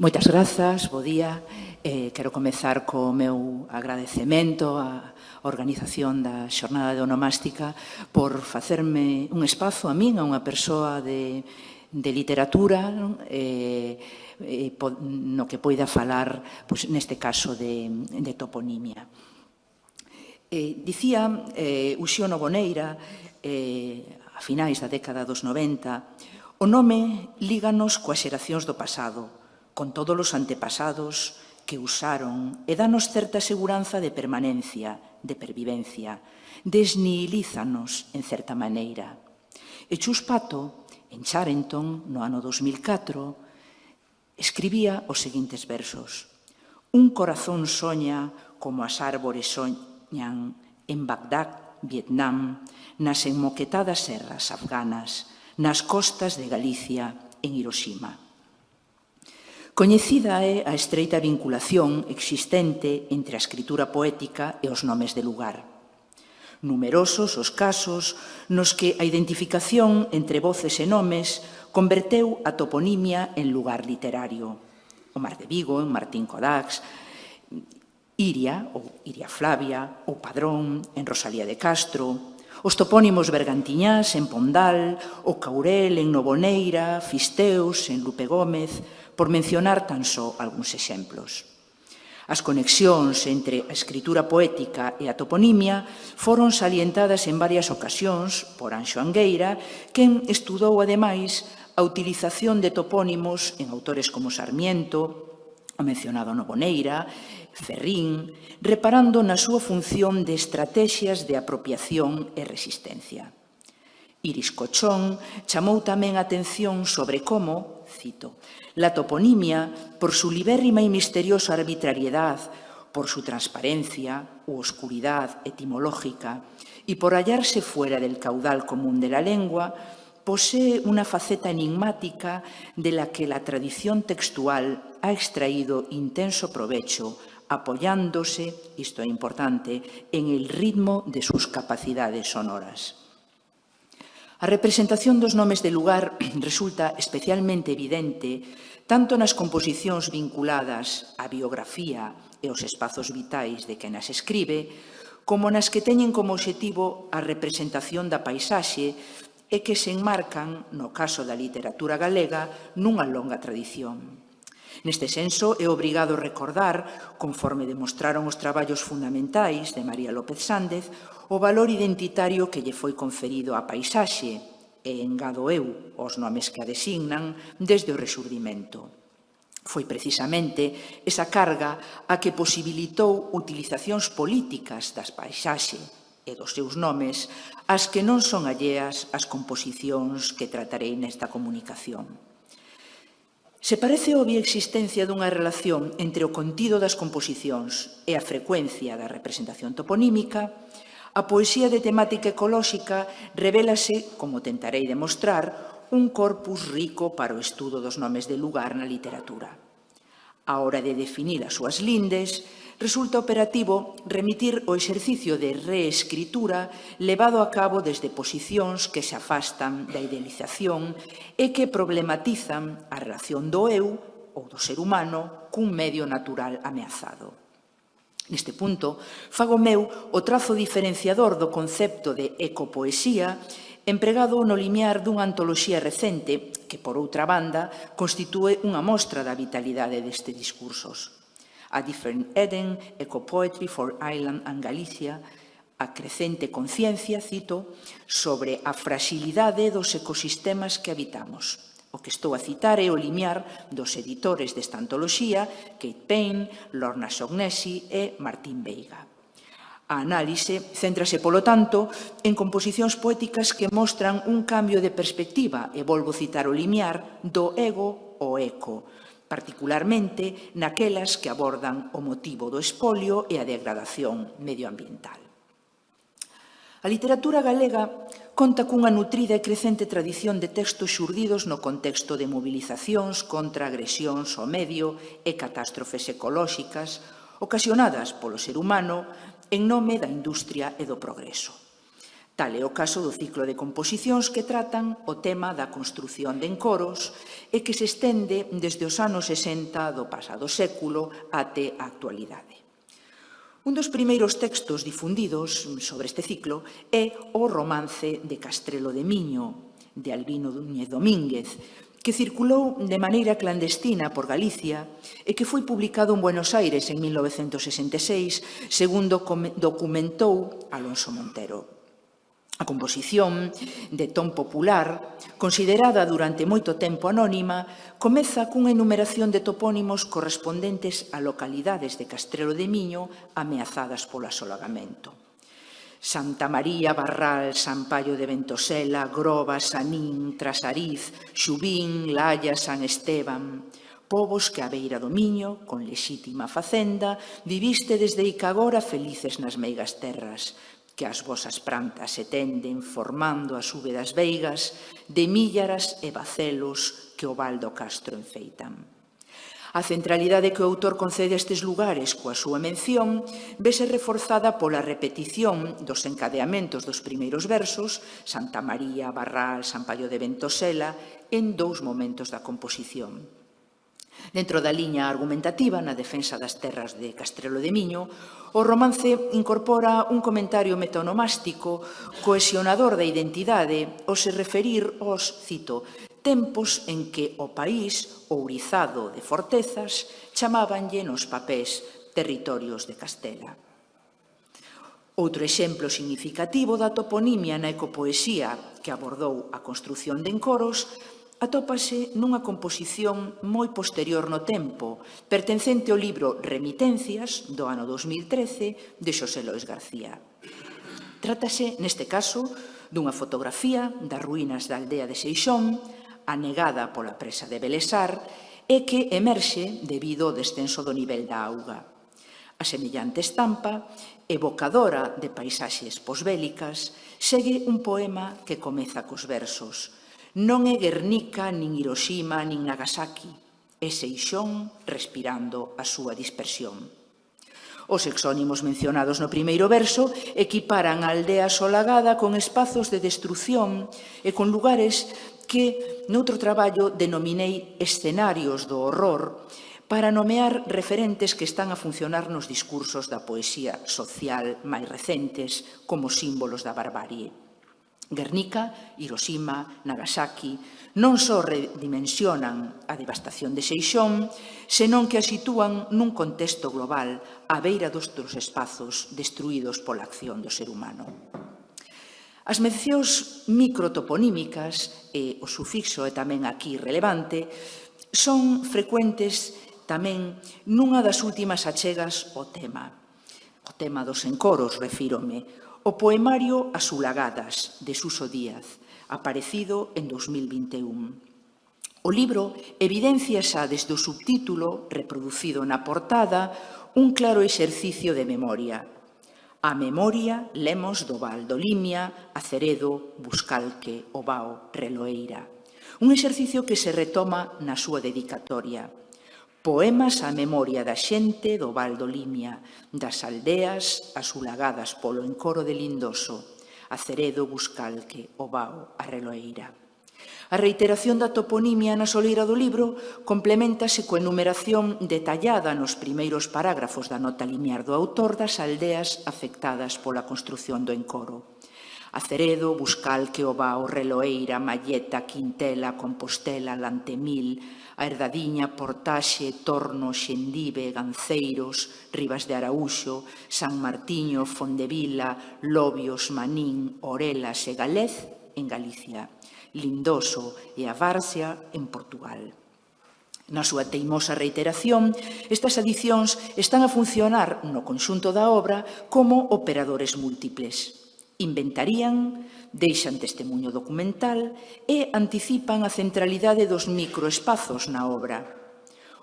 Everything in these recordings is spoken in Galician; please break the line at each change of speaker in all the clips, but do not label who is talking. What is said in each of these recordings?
Moitas grazas, bo día. Quero comezar co meu agradecemento á organización da Xornada de Onomástica por facerme un espazo a min, a unha persoa de literatura, no que poida falar, neste caso, de toponimia. Dicía Uxío Noboneira, a finais da década dos 90, o nome líganos coas xeracións do pasado, con todos os antepasados que usaron e danos certa seguranza de permanencia, de pervivencia, desnihilízanos en certa maneira. E Chus Pato, en Charenton, no ano 2004, escribía os seguintes versos: Un corazón soña como as árbores soñan en Bagdad, Vietnam, nas enmoquetadas serras afganas, nas costas de Galicia, en Hiroshima. Coñecida é a estreita vinculación existente entre a escritura poética e os nomes de lugar. Numerosos os casos nos que a identificación entre voces e nomes converteu a toponimia en lugar literario. O Mar de Vigo, en Martín Codax, Iria, ou Iria Flavia, ou Padrón, en Rosalía de Castro, os topónimos bergantiñás en Pondal, o Caurel en Noboneira, Fisteus en Lupe Gómez, por mencionar tan só algúns exemplos. As conexións entre a escritura poética e a toponimia foron salientadas en varias ocasións por Anxo Angueira, quen estudou, ademais, a utilización de topónimos en autores como Sarmiento, o mencionado Noboneira, Ferrín, reparando na súa función de estratexias de apropiación e resistencia. Iris Cochón chamou tamén a atención sobre como, cito, la toponimia, por su libérrima y misteriosa arbitrariedad, por su transparencia u oscuridad etimológica y por hallarse fuera del caudal común de la lengua, posee una faceta enigmática de la que la tradición textual ha extraído intenso provecho, apoyándose, isto é importante, en el ritmo de sus capacidades sonoras. A representación dos nomes de lugar resulta especialmente evidente tanto nas composicións vinculadas á biografía e aos espazos vitais de quen as escribe, como nas que teñen como obxectivo a representación da paisaxe e que se enmarcan, no caso da literatura galega, nunha longa tradición. Neste senso, é obrigado recordar, conforme demostraron os traballos fundamentais de María López Sández, o valor identitario que lle foi conferido á paisaxe, e engado eu os nomes que a designan desde o Resurdimento. Foi precisamente esa carga a que posibilitou utilizacións políticas das paisaxe e dos seus nomes, as que non son alleas ás composicións que tratarei nesta comunicación. Se parece obvia a existencia dunha relación entre o contido das composicións e a frecuencia da representación toponímica, a poesía de temática ecolóxica revélase, como tentarei demostrar, un corpus rico para o estudo dos nomes de lugar na literatura. Á hora de definir as súas lindes, resulta operativo remitir o exercicio de reescritura levado a cabo desde posicións que se afastan da idealización e que problematizan a relación do eu ou do ser humano cun medio natural ameazado. Neste punto, fago meu o trazo diferenciador do concepto de ecopoesía empregado no limiar dunha antoloxía recente que, por outra banda, constitúe unha mostra da vitalidade destes discursos. A Different Eden, Ecopoetry for Ireland and Galicia, a crecente conciencia, cito, sobre a fragilidade dos ecosistemas que habitamos. O que estou a citar é o limiar dos editores desta antoloxía, Kate Payne, Lorna Sognesi e Martín Veiga. A análise céntrase, polo tanto, en composicións poéticas que mostran un cambio de perspectiva, e volvo citar o limiar, do ego ao eco, particularmente naquelas que abordan o motivo do espolio e a degradación medioambiental. A literatura galega conta cunha nutrida e crecente tradición de textos xurdidos no contexto de movilizacións contra agresións ao medio e catástrofes ecolóxicas ocasionadas polo ser humano en nome da industria e do progreso. Tal é o caso do ciclo de composicións que tratan o tema da construción de encoros e que se estende desde os anos 60 do pasado século até a actualidade. Un dos primeiros textos difundidos sobre este ciclo é o Romance de Castrelo de Miño, de Albino Núñez Domínguez, que circulou de maneira clandestina por Galicia e que foi publicado en Buenos Aires en 1966, segundo documentou Alonso Montero. A composición, de ton popular, considerada durante moito tempo anónima, comeza cunha enumeración de topónimos correspondentes a localidades de Castrelo de Miño ameazadas polo asolagamento. Santa María, Barral, San Paio de Ventosela, Groba, Sanín, Trasariz, Xubín, Laia, San Esteban. Povos que a beira do Miño, con lexítima facenda, viviste desde Icagora felices nas meigas terras, que as vosas prantas se tenden formando a sube das veigas, de míllaras e bacelos que o val do Castro enfeitan. A centralidade que o autor concede a estes lugares coa súa mención vese reforzada pola repetición dos encadeamentos dos primeiros versos, Santa María, Barral, San Paio de Ventosela, en dous momentos da composición. Dentro da liña argumentativa na defensa das terras de Castrelo de Miño, o romance incorpora un comentario metonomástico cohesionador da identidade ao se referir aos, cito, tempos en que o país, ourizado de fortezas, chamábanlle nos papés territorios de Castela. Outro exemplo significativo da toponimia na ecopoesía que abordou a construción de encoros atópase nunha composición moi posterior no tempo, pertencente ao libro Remitencias, do ano 2013, de Xosé Lois García. Trátase, neste caso, dunha fotografía das ruínas da aldea de Seixón, anegada pola presa de Belesar, e que emerxe debido ao descenso do nivel da auga. A semellante estampa, evocadora de paisaxes posbélicas, segue un poema que comeza cos versos: non é Guernica, nin Hiroshima, nin Nagasaki, é Seixón respirando a súa dispersión. Os exónimos mencionados no primeiro verso equiparan a aldea asolagada con espazos de destrución e con lugares que, noutro traballo, denominei escenarios do horror para nomear referentes que están a funcionar nos discursos da poesía social máis recentes como símbolos da barbarie. Guernica, Hiroshima, Nagasaki non só redimensionan a devastación de Seixón, senón que a sitúan nun contexto global á beira dos espazos destruídos pola acción do ser humano. As mencións microtoponímicas, e o sufixo é tamén aquí relevante, son frecuentes tamén nunha das últimas achegas ao tema. O tema dos encoros, refírome, o poemario Asulagadas, de Suso Díaz, aparecido en 2021. O libro evidencia xa desde o subtítulo, reproducido na portada, un claro exercicio de memoria. A memoria lemos do Val do Limia, Aceredo, Buscalque, Ovao, Reloeira. Un exercicio que se retoma na súa dedicatoria. Poemas á memoria da xente do Val do Limia, das aldeas asulagadas polo encoro de Lindoso, Aceredo, Buscalque, Ovao, a Reloeira. A reiteración da toponimia na soleira do libro complementase coa enumeración detallada nos primeiros parágrafos da nota limiar do autor das aldeas afectadas pola construción do encoro. Aceredo, Buscalque, Ovao, Reloeira, Malleta, Quintela, Compostela, Lantemil, a Herdadiña, Portaxe, Torno, Xendive, Ganceiros, Rivas de Araúxo, San Martiño, Fondevila, Lobios, Manín, Orelas e Galez, en Galicia, Lindoso e a Várzea, en Portugal. Na súa teimosa reiteración, estas adicións están a funcionar no conxunto da obra como operadores múltiples. Inventarían, deixan testemunho documental e anticipan a centralidade dos microespazos na obra.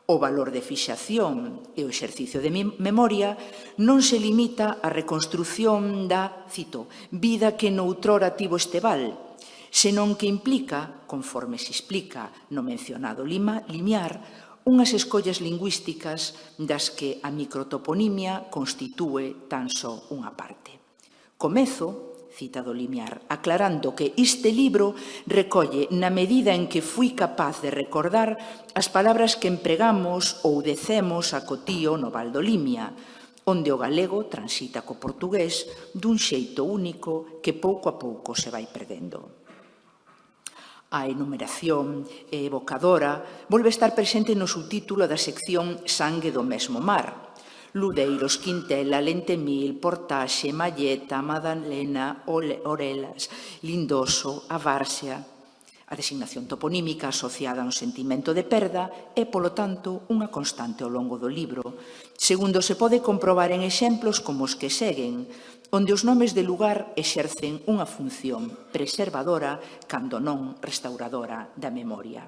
O valor de fixación e o exercicio de memoria non se limita á reconstrución da, cito, vida que noutrora tivo este val, senón que implica, conforme se explica no mencionado limiar, unhas escollas lingüísticas das que a microtoponimia constitúe tan só unha parte. Comezo, cita do Limiar, aclarando que este libro recolle, na medida en que fui capaz de recordar, as palabras que empregamos ou decemos a cotío no Val do Limia, onde o galego transita co portugués dun xeito único que pouco a pouco se vai perdendo. A enumeración evocadora volve a estar presente no subtítulo da sección Sangue do mesmo mar. Ludeiros, Quintela, Lentemil, Portaxe, Malleta, Madalena, Orelas, Lindoso, a Várzea. A designación toponímica asociada a un sentimento de perda é, polo tanto, unha constante ao longo do libro, segundo se pode comprobar en exemplos como os que seguen, onde os nomes de lugar exercen unha función preservadora, cando non restauradora da memoria.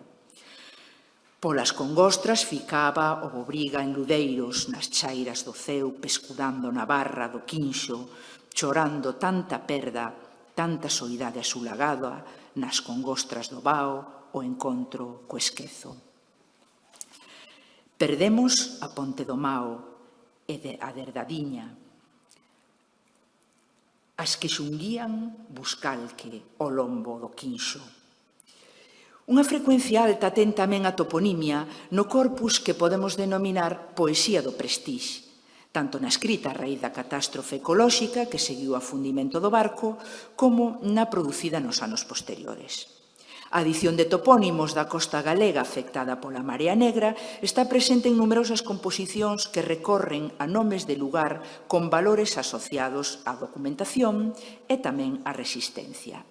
Polas congostras ficaba o Bobriga en Ludeiros, nas chairas do ceu, pescudando na barra do Quinxo, chorando tanta perda, tanta soidade asulagada, nas congostras do Bao, o encontro co esquezo. Perdemos a Ponte do Mao e a Derdadiña, as que xunguían Buscalque o lombo do Quinxo. Unha frecuencia alta ten tamén a toponimia no corpus que podemos denominar poesía do prestixe, tanto na escrita a raíz da catástrofe ecolóxica que seguiu a fundimento do barco, como na producida nos anos posteriores. A adición de topónimos da costa galega afectada pola Marea Negra está presente en numerosas composicións que recorren a nomes de lugar con valores asociados á documentación e tamén á resistencia.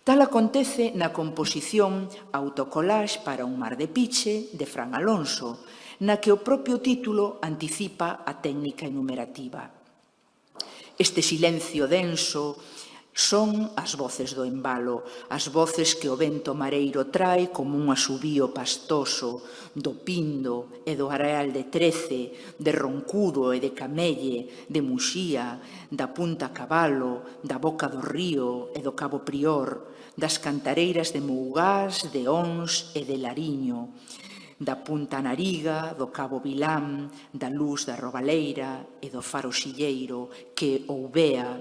Tal acontece na composición Autocolage para un mar de Piche, de Fran Alonso, na que o propio título anticipa a técnica enumerativa. Este silencio denso son as voces do embalo, as voces que o vento mareiro trae como un asubío pastoso do Pindo e do Areal de Trece, de Roncudo e de Camelle, de Muxía, da Punta Cabalo, da Boca do Río e do Cabo Prior, das cantareiras de Mougás, de Ons e de Lariño, da Punta Nariga, do Cabo Vilán, da Luz da Robaleira e do Faro Xilleiro que ouvea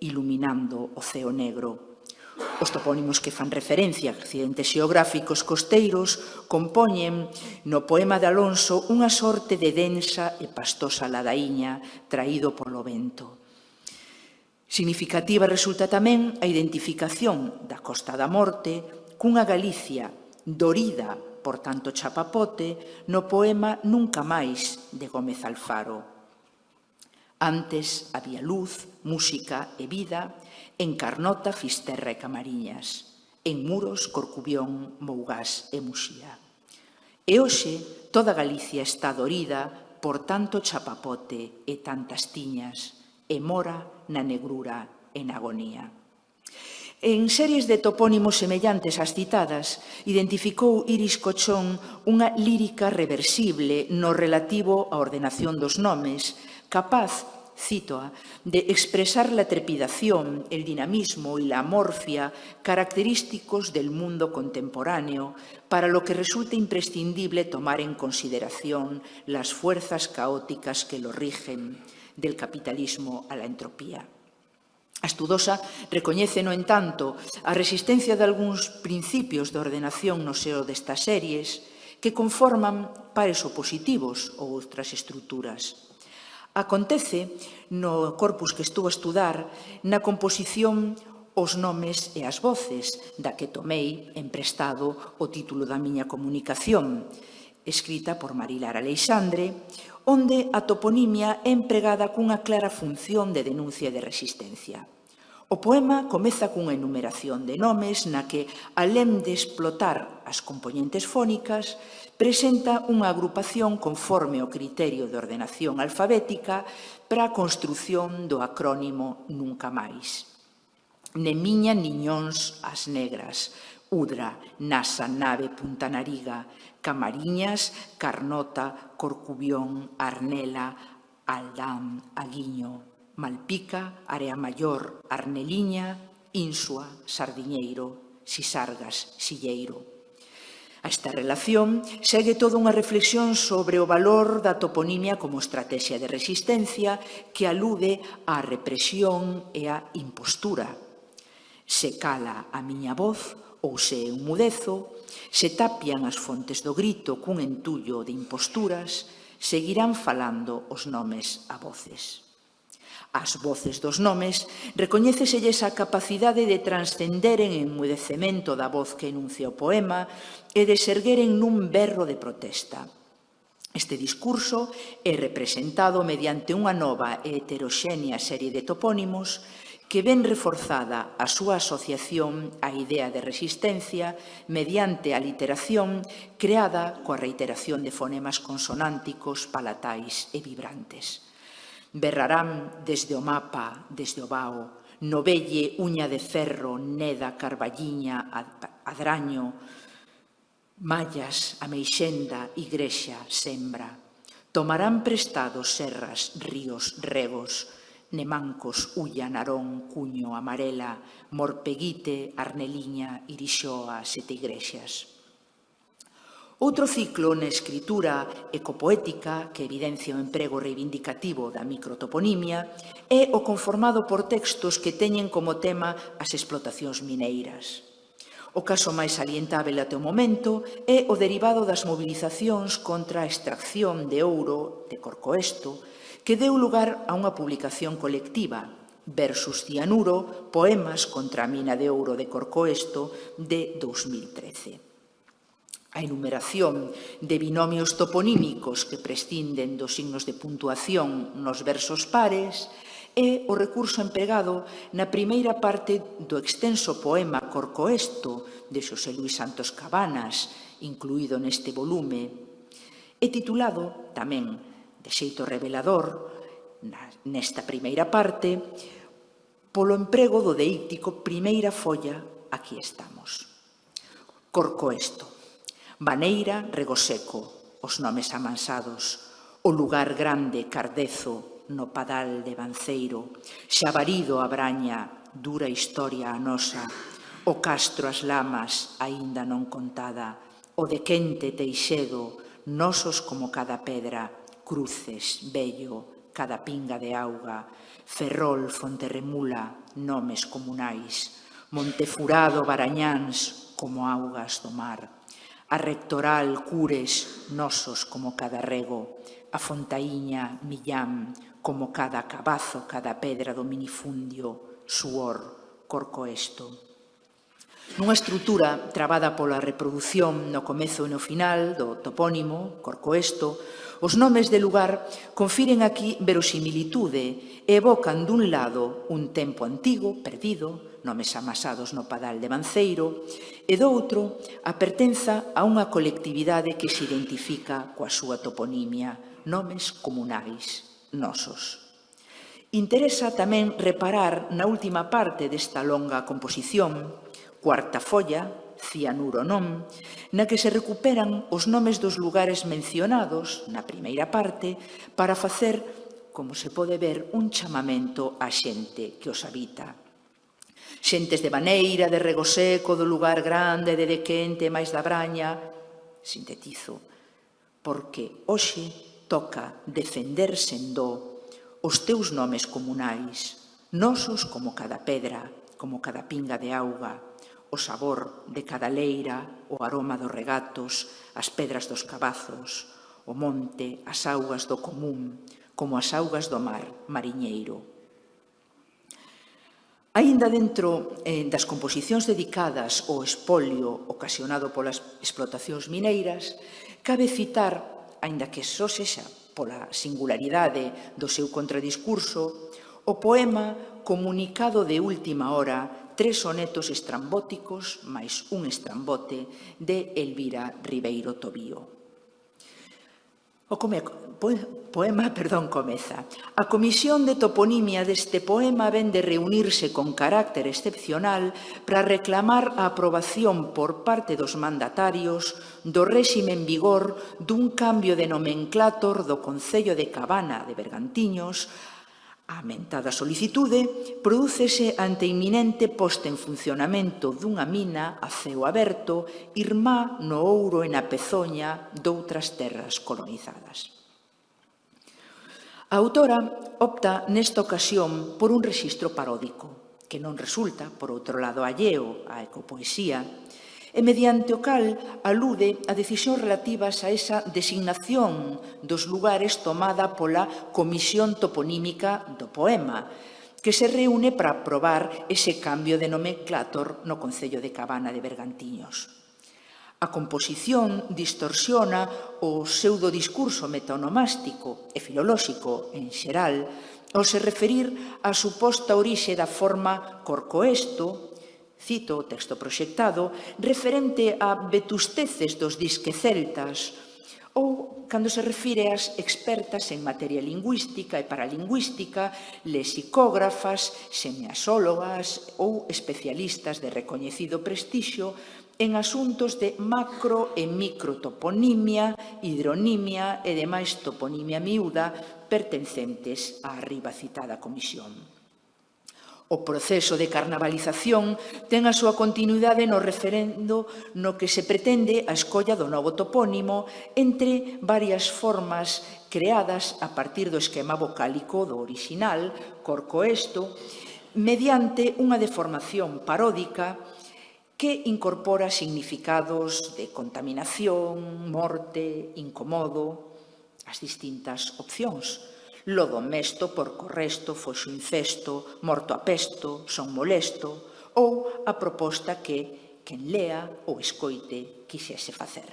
iluminando o ceo negro. Os topónimos que fan referencia a accidentes xeográficos costeiros compoñen no poema de Alonso unha sorte de densa e pastosa ladaíña traído polo vento. Significativa resulta tamén a identificación da Costa da Morte cunha Galicia dorida por tanto chapapote no poema Nunca máis de Gómez Alfaro. Antes había luz, música e vida en Carnota, Fisterra e Camariñas, en Muros, Corcubión, Mougás e Muxía. E hoxe toda Galicia está dorida por tanto chapapote e tantas tiñas, e mora na negrura e na agonía. En series de topónimos semellantes ás citadas, identificou Iris Cochón unha lírica reversible no relativo á ordenación dos nomes, capaz, cítoa, de expresar la trepidación, el dinamismo y la amorfia característicos del mundo contemporáneo, para lo que resulta imprescindible tomar en consideración las fuerzas caóticas que lo rigen, del capitalismo a la entropía. Astudosa recoñece, no entanto, a resistencia de algúns principios de ordenación no seo destas series que conforman pares opositivos ou outras estruturas. Acontece no corpus que estuvo a estudar na composición Os nomes e as voces, da que tomei emprestado o título da miña comunicación, escrita por Marilar Aleixandre, onde a toponimia é empregada cunha clara función de denuncia e de resistencia. O poema comeza cunha enumeración de nomes na que, alén de explotar as componentes fónicas, presenta unha agrupación conforme ao criterio de ordenación alfabética para a construción do acrónimo Nunca máis. Nemiña, Niñóns, As Negras, Udra, Nasa, Nave, Punta Nariga, Camariñas, Carnota, Corcubión, Arnela, Aldán, Aguiño, Malpica, Area Maior, Arneliña, Insua, Sardiñeiro, Sisargas, Silleiro. A esta relación segue toda unha reflexión sobre o valor da toponimia como estrategia de resistencia que alude á represión e á impostura. Se cala a miña voz ou se enmudezo, se tapian as fontes do grito cun entullo de imposturas, seguirán falando os nomes a voces. As voces dos nomes recoñéceselles a capacidade de transcender en enmudecemento da voz que enuncia o poema e de sergueren nun berro de protesta. Este discurso é representado mediante unha nova e heteroxénea serie de topónimos que ven reforzada a súa asociación á idea de resistencia mediante a literación creada coa reiteración de fonemas consonánticos, palatais e vibrantes. Berrarán desde o mapa, desde o vao, novelle, uña de ferro, neda, carballiña, adraño, mallas, ameixenda, igrexa, sembra. Tomarán prestados serras, ríos, regos, nemancos, ulla, narón, cuño, amarela, morpeguite, arneliña, irixoa, sete igrexas. Outro ciclo na escritura ecopoética que evidencia o emprego reivindicativo da microtoponimia é o conformado por textos que teñen como tema as explotacións mineiras. O caso máis salientável até o momento é o derivado das mobilizacións contra a extracción de ouro de Corcoesto, que deu lugar a unha publicación colectiva, Versus Cianuro, poemas contra a mina de ouro de Corcoesto, de 2013. A enumeración de binomios toponímicos que prescinden dos signos de puntuación nos versos pares é o recurso empregado na primeira parte do extenso poema Corcoesto de Xosé Luis Santos Cabanas, incluído neste volume, e titulado tamén de xeito revelador, nesta primeira parte, polo emprego do deíctico primeira folla, aquí estamos. Corcoesto, Baneira, Rego Seco, os nomes amansados, o lugar grande, Cardezo, no padal de Banceiro, Xabarido, a Braña, dura historia a nosa, o Castro, as Lamas, aínda non contada, o de Quente, Teixedo, nosos como cada pedra, Cruces, Bello, cada pinga de auga, Ferrol, Fonterremula, nomes comunais, Montefurado, Barañáns, como augas do mar, a Rectoral, Cures, nosos como cada rego, a Fontaíña, Millán, como cada cabazo, cada pedra do minifundio, Suor, Corcoesto. Nunha estrutura trabada pola reprodución no comezo e no final do topónimo, Corcoesto, os nomes de lugar confiren aquí verosimilitude e evocan dun lado un tempo antigo, perdido, nomes amasados no padal de Banceiro, e do outro a pertenza a unha colectividade que se identifica coa súa toponimia, nomes comunais, nosos. Interesa tamén reparar na última parte desta longa composición, cuarta folla, Cianuro non, na que se recuperan os nomes dos lugares mencionados na primeira parte para facer, como se pode ver, un chamamento á xente que os habita. Xentes de Baneira, de Rego Seco, do lugar grande, de Quente, máis da Braña, sintetizo, porque hoxe toca defender sen dó os teus nomes comunais, nosos como cada pedra, como cada pinga de auga, o sabor de cada leira, o aroma dos regatos, as pedras dos cabazos, o monte, as augas do común, como as augas do mar, mariñeiro. Aínda dentro das composicións dedicadas ao espolio ocasionado polas explotacións mineiras, cabe citar, aínda que só sexa pola singularidade do seu contradiscurso, o poema Comunicado de última hora, 3 sonetos estrambóticos máis un estrambote de Elvira Ribeiro Tobío. O poema comeza. A comisión de toponimia deste poema ven de reunirse con carácter excepcional para reclamar a aprobación por parte dos mandatarios do réxime en vigor dun cambio de nomenclátor do Concello de Cabana de Bergantiños. A mentada solicitude prodúcese ante inminente posta en funcionamento dunha mina a ceo aberto, irmá no ouro e na pezoña doutras terras colonizadas. A autora opta nesta ocasión por un rexistro paródico. que non resulta, por outro lado, alleo á ecopoesía, e mediante o cal alude a decisións relativas a esa designación dos lugares tomada pola Comisión Toponímica do Poema, que se reúne para aprobar ese cambio de nomenclator no Concello de Cabana de Bergantiños. A composición distorsiona o pseudodiscurso metaonomástico e filolóxico en xeral ao se referir á suposta orixe da forma corcoesto, cito o texto proxectado, referente a vetusteces dos disqueceltas, ou cando se refire ás expertas en materia lingüística e paralingüística, lexicógrafas, semiasólogas ou especialistas de recoñecido prestixio en asuntos de macro e microtoponimia, hidronimia e demais toponimia miúda pertencentes á arriba citada comisión. O proceso de carnavalización ten a súa continuidade no referendo no que se pretende a escolla do novo topónimo entre varias formas creadas a partir do esquema vocálico do orixinal, corcoesto, mediante unha deformación paródica que incorpora significados de contaminación, morte, incomodo, as distintas opcións. Lodo mesto, porco resto, foxo infesto, morto apesto, son molesto, ou a proposta que quen lea ou escoite quixese facer.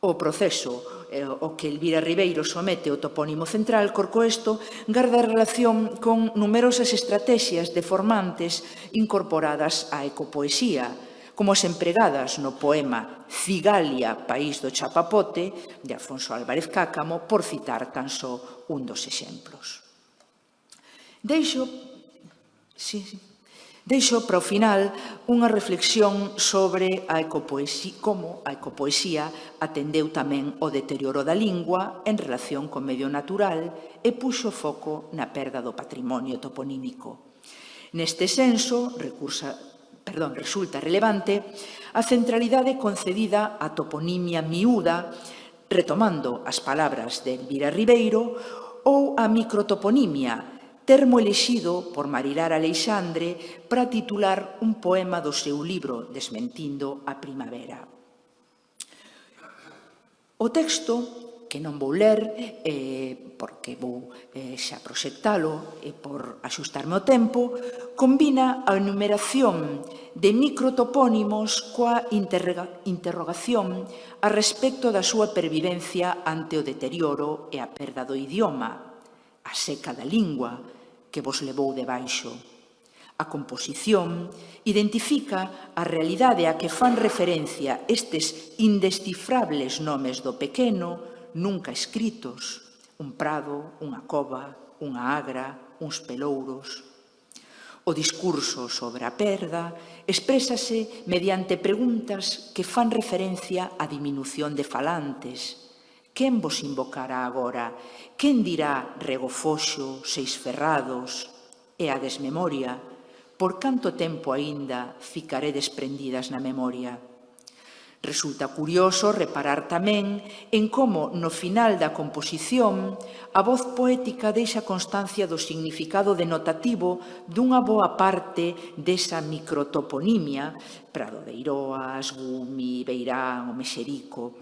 O proceso o que Elvira Ribeiro somete ao topónimo central corcoesto garda relación con numerosas estrategias deformantes incorporadas á ecopoesía, como as empregadas no poema Cigalia, país do chapapote, de Alfonso Álvarez Cáccamo, por citar tan só un dos exemplos. Deixo para o final unha reflexión sobre como a ecopoesía atendeu tamén o deterioro da lingua en relación co medio natural e puxo foco na perda do patrimonio toponímico. Neste senso, resulta relevante a centralidade concedida á toponimia miúda, retomando as palabras de Elvira Ribeiro, ou a microtoponimia, termo elixido por Marilar Aleixandre para titular un poema do seu libro Desmentindo a Primavera. O texto, que non vou ler porque vou xa proxectalo e por axustarme ao tempo, combina a enumeración de microtopónimos coa interrogación a respecto da súa pervivencia ante o deterioro e a perda do idioma, a seca da lingua que vos levou debaixo. A composición identifica a realidade a que fan referencia estes indescifrables nomes do pequeno, nunca escritos, un prado, unha cova, unha agra, uns pelouros. O discurso sobre a perda exprésase mediante preguntas que fan referencia á diminución de falantes. Quen vos invocará agora? Quen dirá regofoxo, seis ferrados? E a desmemoria? Por canto tempo aínda ficaredes prendidas na memoria? Resulta curioso reparar tamén en como, no final da composición, a voz poética deixa constancia do significado denotativo dunha boa parte desa microtoponimia, Prado de Iroas, Gumi, Beirán, o Mexerico,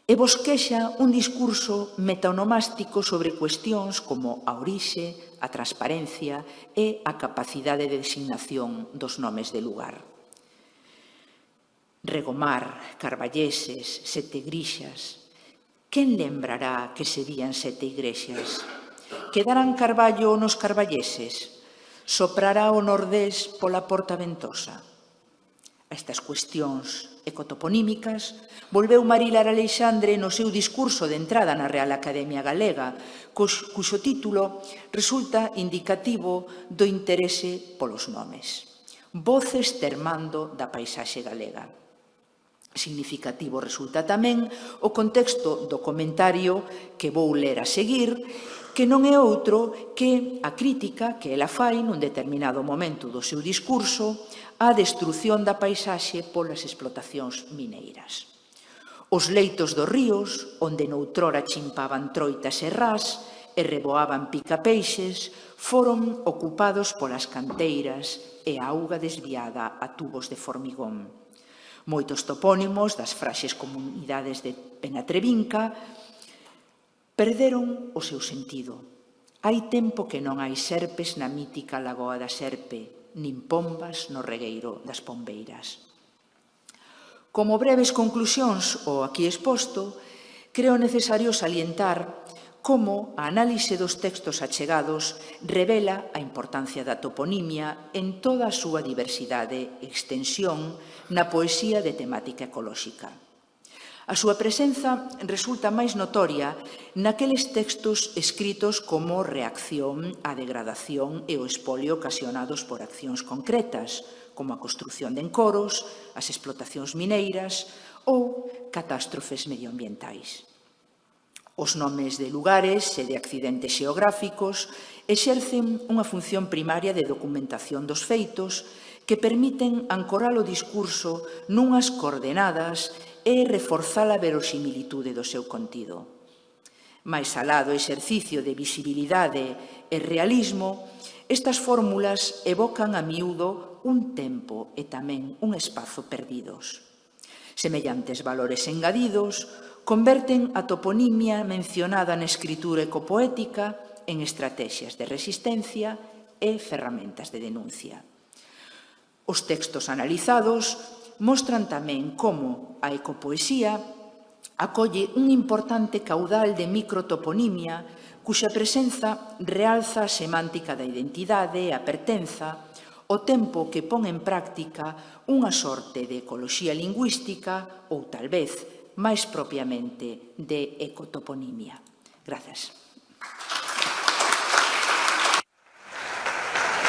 e bosquexa un discurso metaonomástico sobre cuestións como a orixe, a transparencia e a capacidade de designación dos nomes de lugar. Regomar, Carballeses, Sete Grixas. Quen lembrará que serían sete igrexas? Quedarán Carballo nos carballeses? Soprará o nordés pola Porta Ventosa? A estas cuestións ecotoponímicas volveu Marilar Aleixandre no seu discurso de entrada na Real Academia Galega, cuxo título resulta indicativo do interese polos nomes. Voces termando da paisaxe galega. Significativo resulta tamén o contexto do comentario que vou ler a seguir, que non é outro que a crítica que ela fai nun determinado momento do seu discurso á destrución da paisaxe polas explotacións mineiras. Os leitos dos ríos, onde noutrora chimpaban troitas e rás, e reboaban picapeixes foron ocupados polas canteiras e a auga desviada a tubos de formigón. Moitos topónimos das fraxes comunidades de Penatrevinca perderon o seu sentido. Hai tempo que non hai serpes na mítica Lagoa da Serpe, nin pombas no regueiro das pombeiras. Como breves conclusións ao aquí exposto, creo necesario salientar como a análise dos textos achegados revela a importancia da toponimia en toda a súa diversidade e extensión na poesía de temática ecolóxica. A súa presenza resulta máis notoria naqueles textos escritos como reacción á degradación e o espolio ocasionados por accións concretas, como a construción de encoros, as explotacións mineiras ou catástrofes medioambientais. Os nomes de lugares e de accidentes xeográficos exercen unha función primaria de documentación dos feitos que permiten ancorar o discurso nunhas coordenadas e reforzar a verosimilitude do seu contido. Mais alá do exercicio de visibilidade e realismo, estas fórmulas evocan a miúdo un tempo e tamén un espazo perdidos. Semellantes valores engadidos converten a toponimia mencionada na escritura ecopoética en estratexias de resistencia e ferramentas de denuncia. Os textos analizados mostran tamén como a ecopoesía acolle un importante caudal de microtoponimia cuxa presenza realza a semántica da identidade e a pertenza, ao tempo que pon en práctica unha sorte de ecoloxía lingüística ou, tal vez, máis propiamente de ecotoponimia. Grazas.